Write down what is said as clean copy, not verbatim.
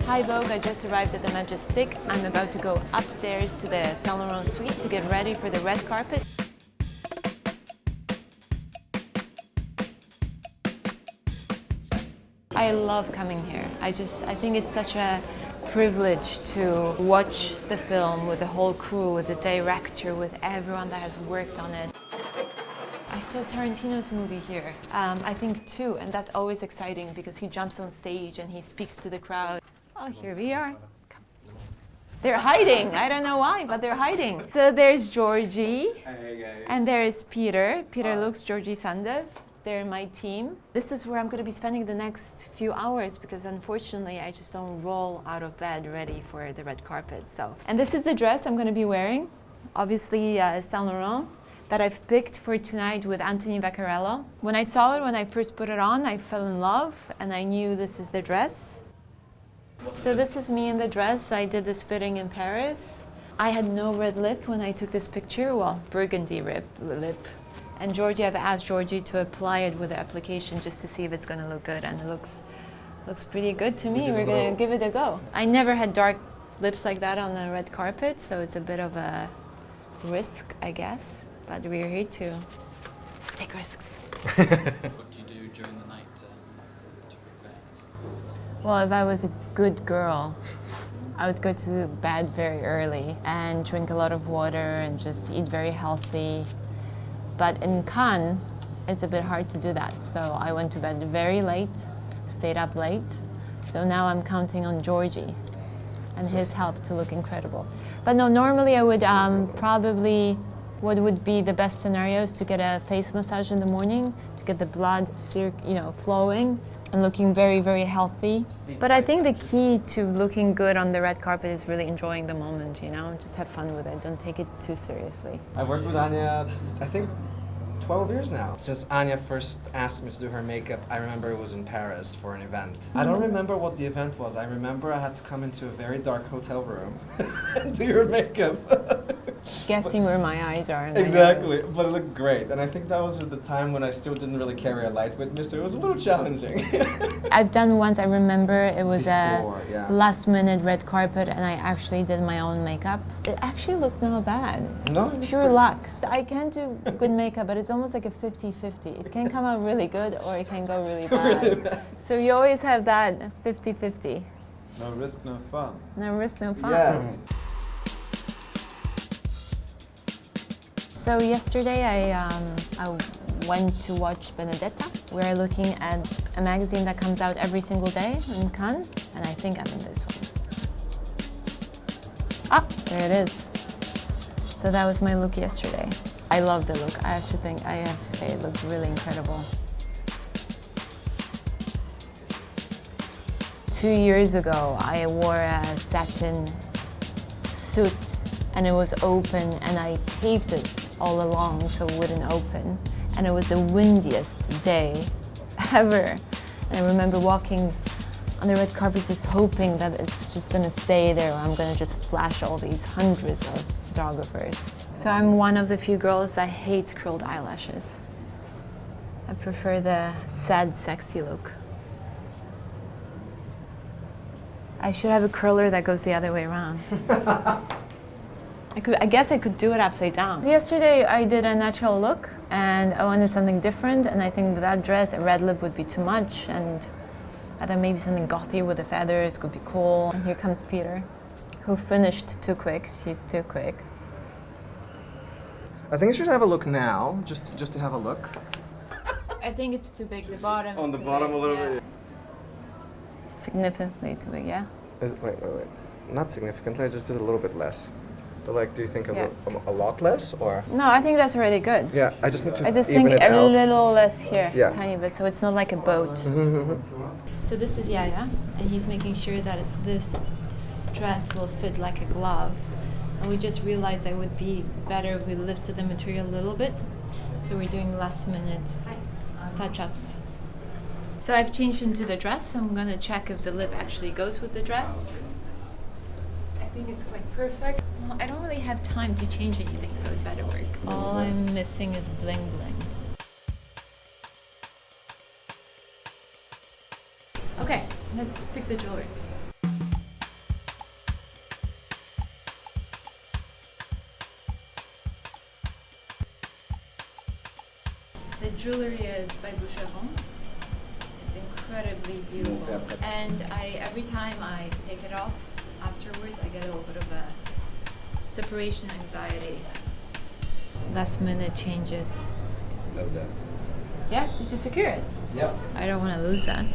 Hi Vogue, I just arrived at the Majestic. I'm about to go upstairs to the Saint Laurent suite to get ready for the red carpet. I love coming here. I think it's such a privilege to watch the film with the whole crew, with the director, with everyone that has worked on it. I saw Tarantino's movie here, I think too, and that's always exciting because he jumps on stage and he speaks to the crowd. Oh, here we are. They're hiding. I don't know why, but they're hiding. So there's Georgie, and there is Peter. Peter Lux, Georgie Sandev. They're my team. This is where I'm going to be spending the next few hours because unfortunately I just don't roll out of bed ready for the red carpet. And this is the dress I'm going to be wearing. Obviously Saint Laurent, that I've picked for tonight with Anthony Vaccarello. When I saw it, when I first put it on, I fell in love and I knew this is the dress. So this is me in the dress. I did this fitting in Paris. I had no red lip when I took this picture. Well, burgundy lip. And Georgie, I've asked Georgie to apply it with the application just to see if it's gonna look good, and it looks pretty good to me. We're gonna give it a go. I never had dark lips like that on a red carpet, so it's a bit of a risk, I guess. But we're here to take risks. What do you do during the night to prepare? Well, if I was a good girl, I would go to bed very early and drink a lot of water and just eat very healthy. But in Cannes, it's a bit hard to do that. So I went to bed very late, stayed up late. So now I'm counting on Georgie and his help to look incredible. But no, normally I would probably, what would be the best scenario is to get a face massage in the morning to get the blood flowing and looking very, very healthy. But I think the key to looking good on the red carpet is really enjoying the moment, just have fun with it, don't take it too seriously. I've worked with Anya, I think 12 years now. Since Anya first asked me to do her makeup, I remember it was in Paris for an event. I don't remember what the event was. I remember I had to come into a very dark hotel room and do her makeup. Guessing where my eyes are. Exactly, but it looked great. And I think that was at the time when I still didn't really carry a light with me, so it was a little challenging. I've done once, I remember it was a last minute red carpet and I actually did my own makeup. It actually looked not bad. No? Pure luck. I can do good makeup, but it's almost like a 50-50. It can come out really good or it can go really bad. Really bad. So you always have that 50-50. No risk, no fun. No risk, no fun. Yes. So yesterday I went to watch Benedetta. We're looking at a magazine that comes out every single day in Cannes, and I think I'm in this one. Ah, there it is. So that was my look yesterday. I love the look. I have to say it looked really incredible. 2 years ago, I wore a satin suit and it was open and I taped it all along so it wouldn't open. And it was the windiest day ever. And I remember walking on the red carpet just hoping that it's just gonna stay there or I'm gonna just flash all these hundreds of photographers. So I'm one of the few girls that hates curled eyelashes. I prefer the sad, sexy look. I should have a curler that goes the other way around. I guess I could do it upside down. Yesterday I did a natural look and I wanted something different, and I think with that dress a red lip would be too much, and I thought maybe something gothy with the feathers could be cool. And here comes Peter, who finished too quick. She's too quick. I think I should have a look now, just to have a look. I think it's too big. The bottom On is the too bottom big, a little yeah. bit. Significantly too big, yeah? Wait. Not significantly, I just did a little bit less. But like, do you think Yeah. a lot less, or? No, I think that's already good. Yeah, I just need to I just even think it a out. little less here, Yeah. tiny bit, so it's not like a boat. So this is Yaya, and he's making sure that this dress will fit like a glove. And we just realized that it would be better if we lifted the material a little bit. So we're doing last minute touch-ups. So I've changed into the dress. I'm gonna check if the lip actually goes with the dress. I think it's quite perfect. Well, I don't really have time to change anything, so it better work. All I'm missing is bling bling. Okay, let's pick the jewelry. jewelry is by Boucheron. It's incredibly beautiful. And every time I take it off afterwards, I get a little bit of a separation anxiety. Last minute changes. Love that. Yeah, did you secure it? Yeah. I don't want to lose that.